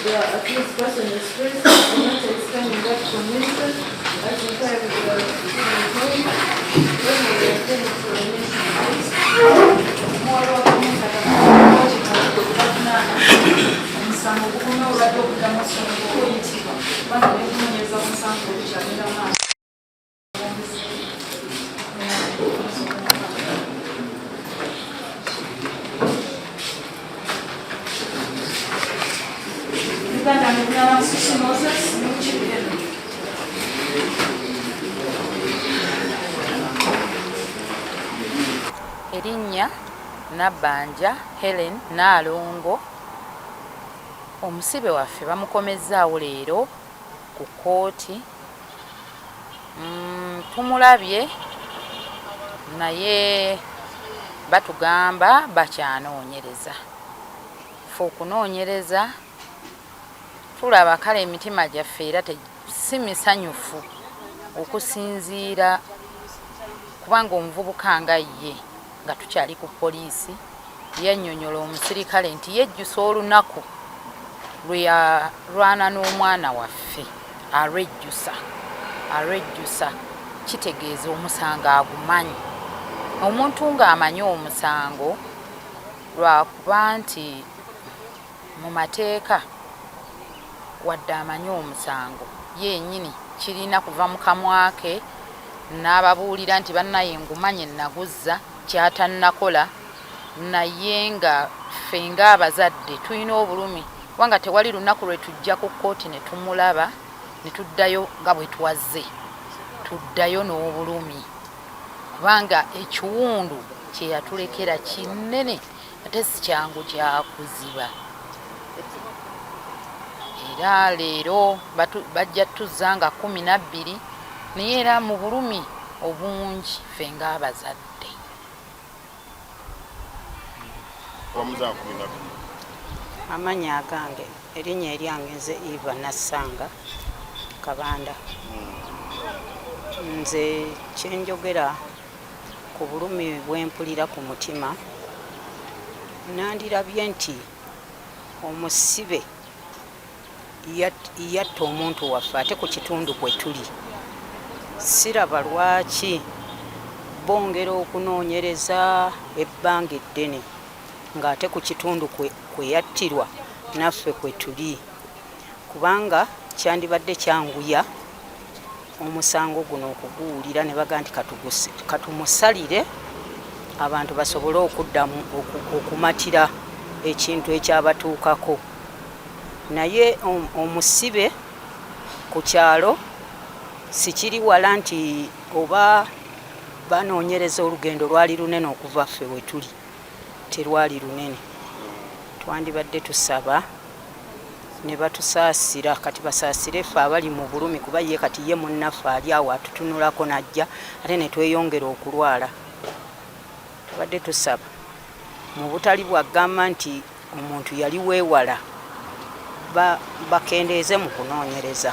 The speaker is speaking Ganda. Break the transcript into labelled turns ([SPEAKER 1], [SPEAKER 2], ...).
[SPEAKER 1] The accused person is free not to extend that community as required with the employment when we are to the
[SPEAKER 2] Erinnya Nabbanja Helen Nalongo omusibe waffe bamukomezzaawo leero ku kkooti. Tumulabye naye batugamba bakyanoonyereza. Ffe okunoonyereza tulaba kale emitima gyaffe era si misanyufu okusinziira kubanga omuvubuka nga ye nga tukyali ku poliisi yannyonnyola omusirikale nti yejjusa olunaku lwe yalwana n'omwana waffe arejjusa kitegeeza omusango agumanyi. Omuntu ng'amanyi omusango lwakuba nti mu mateeka wadde amanyi omusango yennyini kirina kuva mu kamwa ke n'ababuulira nti bannaye ngumanye naguzza kyatannakola, naye nga ffe ng'abazadde tulina obulumi kubanga tewali lunaku lwe tujja ku kkooti ne tumulaba ne tuddayo nga bwe twazze, tuddayo n'obulumi kubanga ekiwundu kye yatulekera kinene ate si kyangu kyakuziba. Era leero bajja tuzza nga 12 naye era mu bulumi obungi ffe ng'abazadde.
[SPEAKER 3] Amanya agange erinnya eryange nze Eva Nassanga Kabanda. Nze kyenjogera ku bulumi bwempulira ku mutima, nandirabye nti omusibe yatta omuntu waffe ate ku kitundu kwe tuli. Siraba lwaki bongera okunoonyereza ebbanga eddene ng'ate ku kitundu kwe yattirwa naffe kwe tuli, kubanga kyandibadde kyanguya omusango guno okuguwulira ne baga nti katumusalire abantu basobole okuddamu okumatira ekintu ekyabatuukako. Naye omusibe ku kyalo sikiri wala nti oba banoonyereza olugendo lwali lunene okuva ffe we tuli, terwali lunene. Twandibadde tusaba ne batusaasira, kati basaasire ffe abali mu bulumi kuba ye kati ye munnaffe ali awo atutunulako najja ate ne tweyongera okulwala. Tubadde tusaba mu butali bwagamba nti omuntu yali weewala bakendeeze mu kunoonyereza.